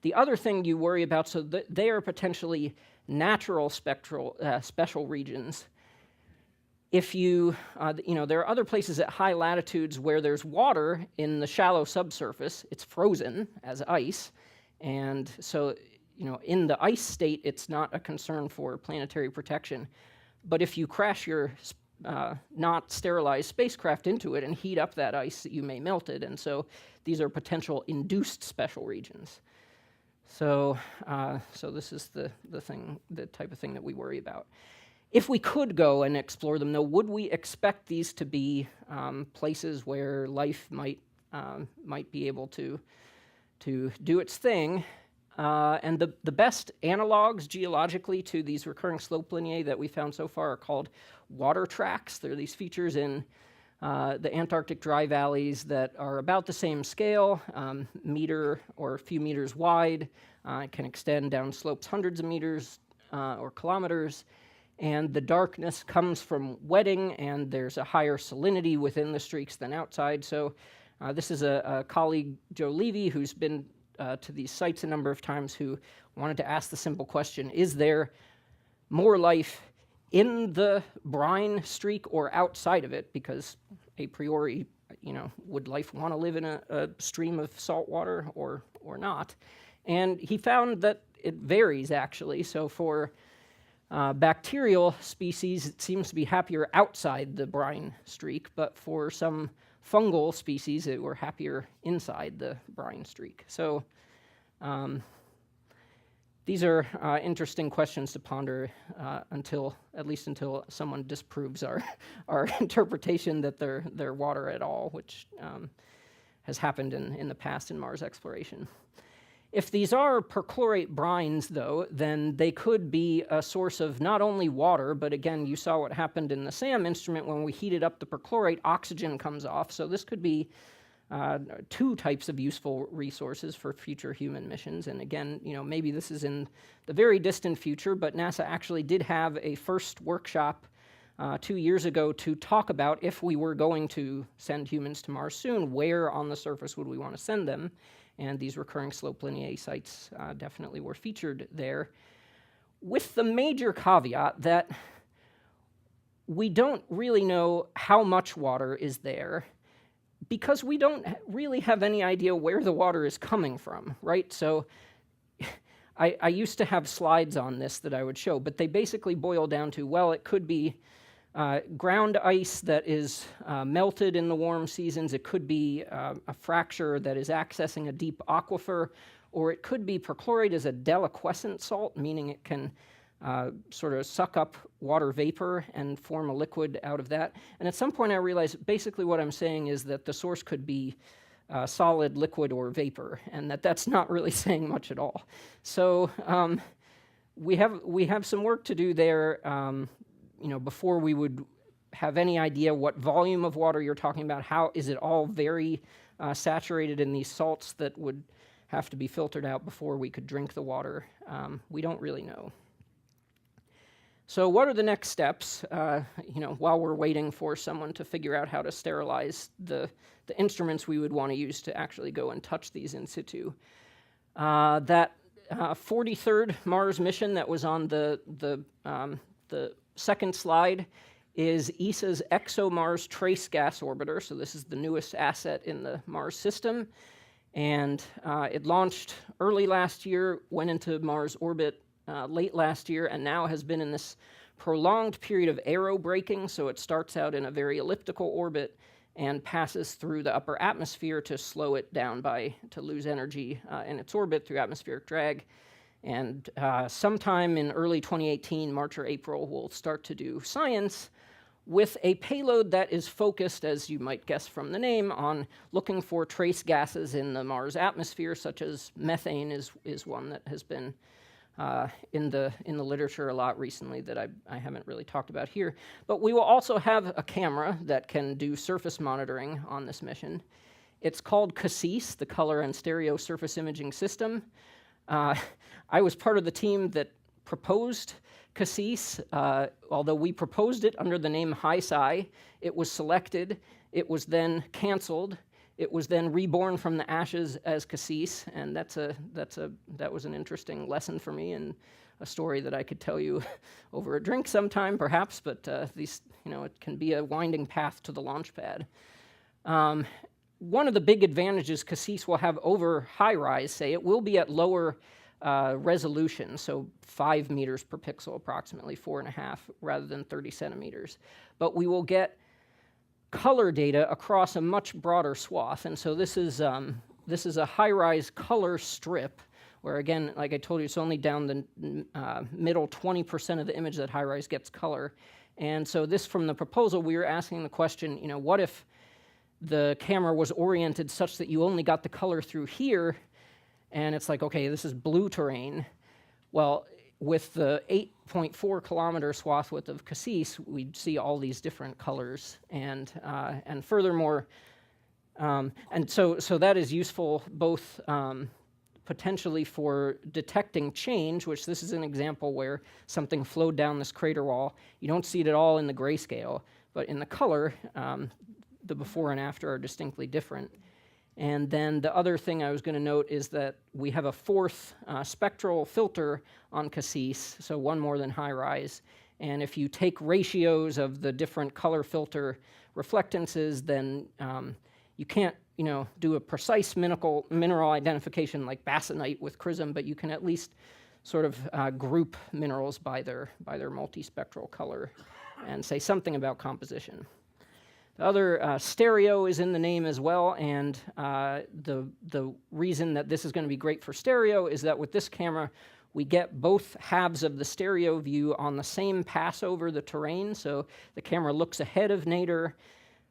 The other thing you worry about, so they are potentially natural special regions. If there are other places at high latitudes where there's water in the shallow subsurface, it's frozen as ice, and so, in the ice state, it's not a concern for planetary protection. But if you crash your not sterilized spacecraft into it and heat up that ice, you may melt it, and so these are potential induced special regions. So this is the type of thing that we worry about. If we could go and explore them, though, would we expect these to be places where life might be able to do its thing? And the best analogs geologically to these recurring slope lineae that we found so far are called water tracks. They're these features in the Antarctic dry valleys that are about the same scale, meter or a few meters wide, can extend down slopes hundreds of meters or kilometers. And the darkness comes from wetting, and there's a higher salinity within the streaks than outside. So this is a colleague, Joe Levy, who's been to these sites a number of times, who wanted to ask the simple question, is there more life in the brine streak or outside of it? Because a priori, would life want to live in a stream of salt water or not? And he found that it varies, actually. So for bacterial species, it seems to be happier outside the brine streak, but for some fungal species that were happier inside the brine streak. So these are interesting questions to ponder at least until someone disproves our interpretation that they're water at all, which has happened in the past in Mars exploration. If these are perchlorate brines, though, then they could be a source of not only water, but again, you saw what happened in the SAM instrument when we heated up the perchlorate, oxygen comes off. So this could be two types of useful resources for future human missions. And again, maybe this is in the very distant future, but NASA actually did have a first workshop 2 years ago to talk about if we were going to send humans to Mars soon, where on the surface would we want to send them? And these recurring slope lineae sites definitely were featured there, with the major caveat that we don't really know how much water is there, because we don't really have any idea where the water is coming from, right? So I used to have slides on this that I would show, but they basically boil down to, well, it could be ground ice that is melted in the warm seasons. It could be a fracture that is accessing a deep aquifer, or it could be perchlorate as a deliquescent salt, meaning it can sort of suck up water vapor and form a liquid out of that. And at some point I realized basically what I'm saying is that the source could be solid, liquid, or vapor, and that's not really saying much at all. So we have some work to do there. Before we would have any idea what volume of water you're talking about. How is it all very saturated in these salts that would have to be filtered out before we could drink the water? We don't really know. So what are the next steps, while we're waiting for someone to figure out how to sterilize the instruments we would want to use to actually go and touch these in situ? That 43rd Mars mission that was on the second slide is ESA's ExoMars Trace Gas Orbiter. So this is the newest asset in the Mars system. And it launched early last year, went into Mars orbit late last year, and now has been in this prolonged period of aerobraking. So it starts out in a very elliptical orbit and passes through the upper atmosphere to slow it down to lose energy in its orbit through atmospheric drag. And sometime in early 2018, March or April, we'll start to do science with a payload that is focused, as you might guess from the name, on looking for trace gases in the Mars atmosphere, such as methane is one that has been in the literature a lot recently that I haven't really talked about here. But we will also have a camera that can do surface monitoring on this mission. It's called CASIS, the Color and Stereo Surface Imaging System. I was part of the team that proposed CASIS. Although we proposed it under the name HiSci, it was selected. It was then canceled. It was then reborn from the ashes as CASIS, and that was an interesting lesson for me, and a story that I could tell you over a drink sometime, perhaps. But it can be a winding path to the launch pad. One of the big advantages CASIS will have over HighRise, say, it will be at lower resolution, so 5 meters per pixel, approximately 4.5, rather than 30 centimeters. But we will get color data across a much broader swath, and so this is a HighRise color strip, where again, like I told you, it's only down the middle 20% of the image that HighRise gets color. And so this, from the proposal, we were asking the question, what if the camera was oriented such that you only got the color through here, and it's like, okay, this is blue terrain. Well, with the 8.4 kilometer swath width of CASIS, we'd see all these different colors, and furthermore, and so that is useful both potentially for detecting change, which this is an example where something flowed down this crater wall. You don't see it at all in the grayscale, but in the color, the before and after are distinctly different. And then the other thing I was going to note is that we have a fourth spectral filter on CASIS, so one more than HighRise. And if you take ratios of the different color filter reflectances, then you can't do a precise mineral identification like basanite with Chrism, but you can at least sort of group minerals by their multispectral color and say something about composition. The other, stereo is in the name as well, and the reason that this is going to be great for stereo is that with this camera, we get both halves of the stereo view on the same pass over the terrain. So the camera looks ahead of nadir,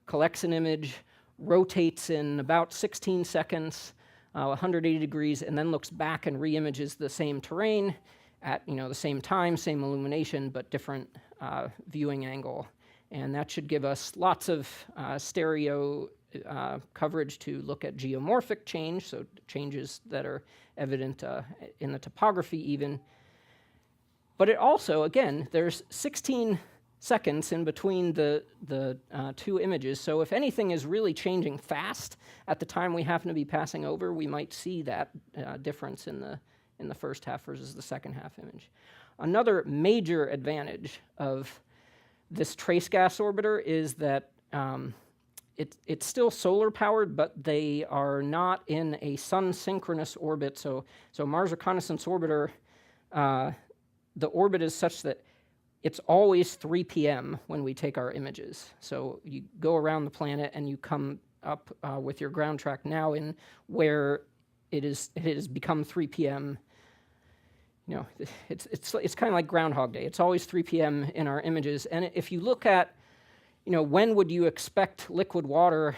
collects an image, rotates in about 16 seconds, 180 degrees, and then looks back and re-images the same terrain at the same time, same illumination, but different viewing angle. And that should give us lots of stereo coverage to look at geomorphic change, so changes that are evident in the topography even. But it also, again, there's 16 seconds in between the two images, so if anything is really changing fast at the time we happen to be passing over, we might see that difference in the first half versus the second half image. Another major advantage of this trace gas orbiter is that it's still solar powered, but they are not in a sun synchronous orbit. So Mars Reconnaissance Orbiter, the orbit is such that it's always 3 p.m. when we take our images. So you go around the planet and you come up with your ground track now in where it has become 3 p.m. It's kind of like Groundhog Day. It's always 3 p.m. in our images. And if you look at, when would you expect liquid water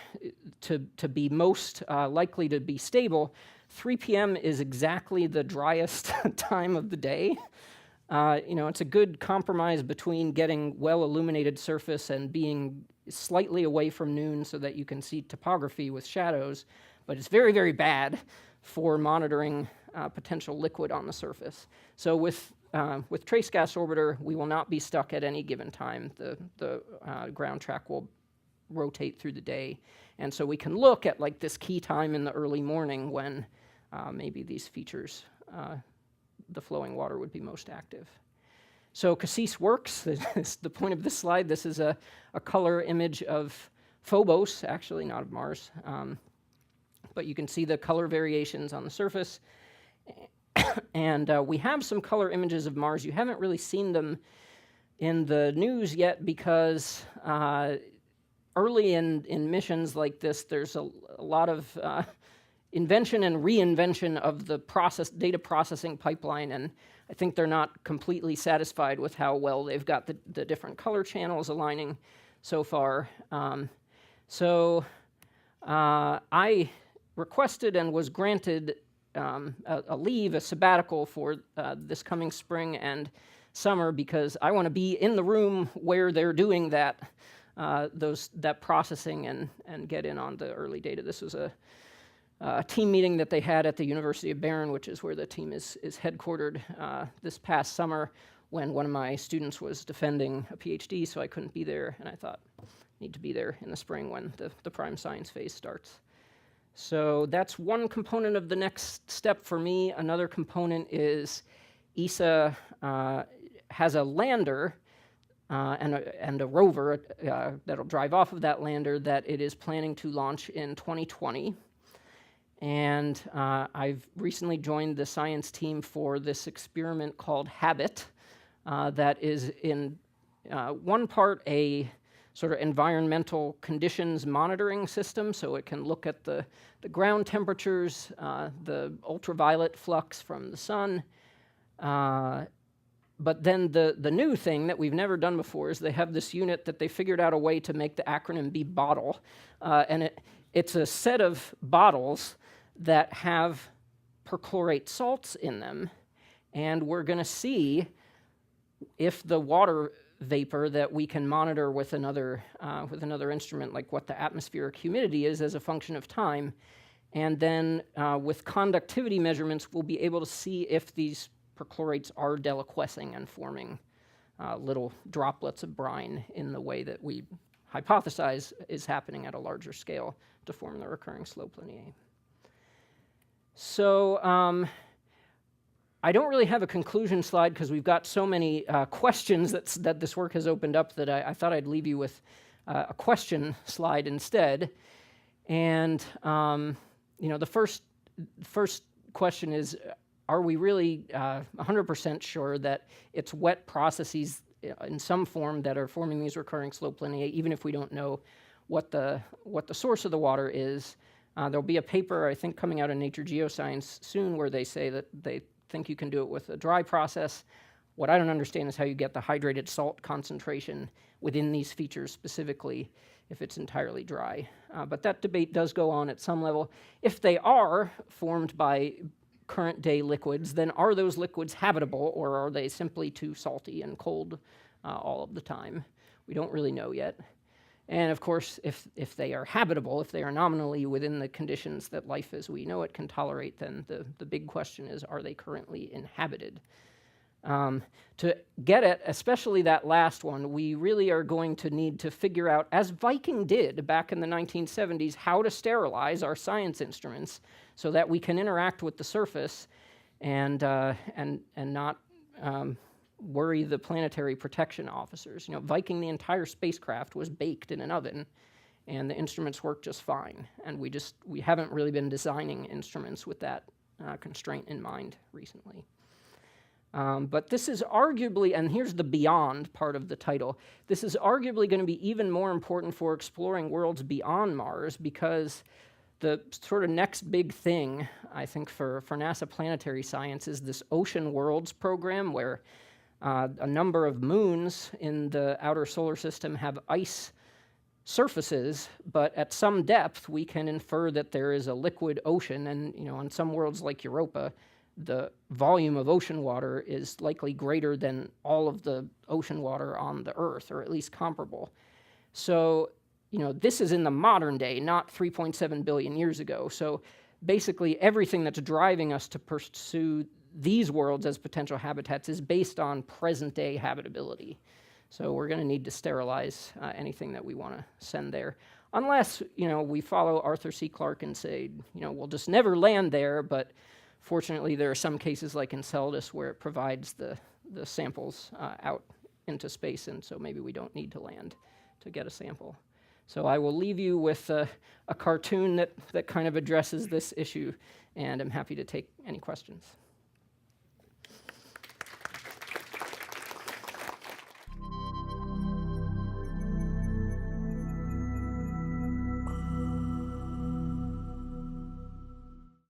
to be most likely to be stable, 3 p.m. is exactly the driest time of the day. It's a good compromise between getting well-illuminated surface and being slightly away from noon so that you can see topography with shadows, but it's very, very bad for monitoring potential liquid on the surface. So with Trace Gas Orbiter, we will not be stuck at any given time. The ground track will rotate through the day. And so we can look at like this key time in the early morning when maybe these features, the flowing water would be most active. So Cassis works. This the point of this slide. This is a color image of Phobos, actually, not of Mars. But you can see the color variations on the surface. And we have some color images of Mars. You haven't really seen them in the news yet because early in missions like this, there's a lot of invention and reinvention of the data processing pipeline, and I think they're not completely satisfied with how well they've got the different color channels aligning so far. So I requested and was granted a sabbatical for this coming spring and summer because I want to be in the room where they're doing that processing and get in on the early data. This was a team meeting that they had at the University of Bern, which is where the team is headquartered this past summer when one of my students was defending a PhD, so I couldn't be there, and I thought I need to be there in the spring when the prime science phase starts. So that's one component of the next step for me. Another component is ESA has a lander and a rover that'll drive off of that lander that it is planning to launch in 2020. And I've recently joined the science team for this experiment called HABIT that is in one part a sort of environmental conditions monitoring system, so it can look at the ground temperatures, the ultraviolet flux from the sun. But then the new thing that we've never done before is they have this unit that they figured out a way to make the acronym be BOTTLE. And it's a set of bottles that have perchlorate salts in them. And we're going to see if the water vapor that we can monitor with another instrument, like what the atmospheric humidity is as a function of time. And then with conductivity measurements, we'll be able to see if these perchlorates are deliquescing and forming little droplets of brine in the way that we hypothesize is happening at a larger scale to form the recurring slope lineae. So I don't really have a conclusion slide because we've got so many questions that this work has opened up that I thought I'd leave you with a question slide instead. And the first question is, are we really 100% sure that it's wet processes in some form that are forming these recurring slope lineae, even if we don't know what the source of the water is. There'll be a paper, I think, coming out of Nature Geoscience soon where they say that they think you can do it with a dry process. What I don't understand is how you get the hydrated salt concentration within these features specifically if it's entirely dry. But that debate does go on at some level. If they are formed by current day liquids, then are those liquids habitable, or are they simply too salty and cold all of the time? We don't really know yet. And of course, if they are habitable, if they are nominally within the conditions that life as we know it can tolerate, then the big question is, are they currently inhabited? To get it, especially that last one, we really are going to need to figure out, as Viking did back in the 1970s, how to sterilize our science instruments so that we can interact with the surface and not worry the planetary protection officers. You know, Viking, the entire spacecraft was baked in an oven, and the instruments worked just fine. And we haven't really been designing instruments with that constraint in mind recently. But this is arguably, and here's the beyond part of the title, this is arguably going to be even more important for exploring worlds beyond Mars, because the sort of next big thing, I think, for NASA planetary science is this Ocean Worlds program, where a number of moons in the outer solar system have ice surfaces, but at some depth we can infer that there is a liquid ocean, and on some worlds like Europa, the volume of ocean water is likely greater than all of the ocean water on the Earth, or at least comparable. So, this is in the modern day, not 3.7 billion years ago. So basically everything that's driving us to pursue these worlds as potential habitats is based on present-day habitability. So we're going to need to sterilize anything that we want to send there. Unless, we follow Arthur C. Clarke and say, we'll just never land there, but fortunately, there are some cases like Enceladus where it provides the samples out into space, and so maybe we don't need to land to get a sample. So I will leave you with a cartoon that kind of addresses this issue, and I'm happy to take any questions.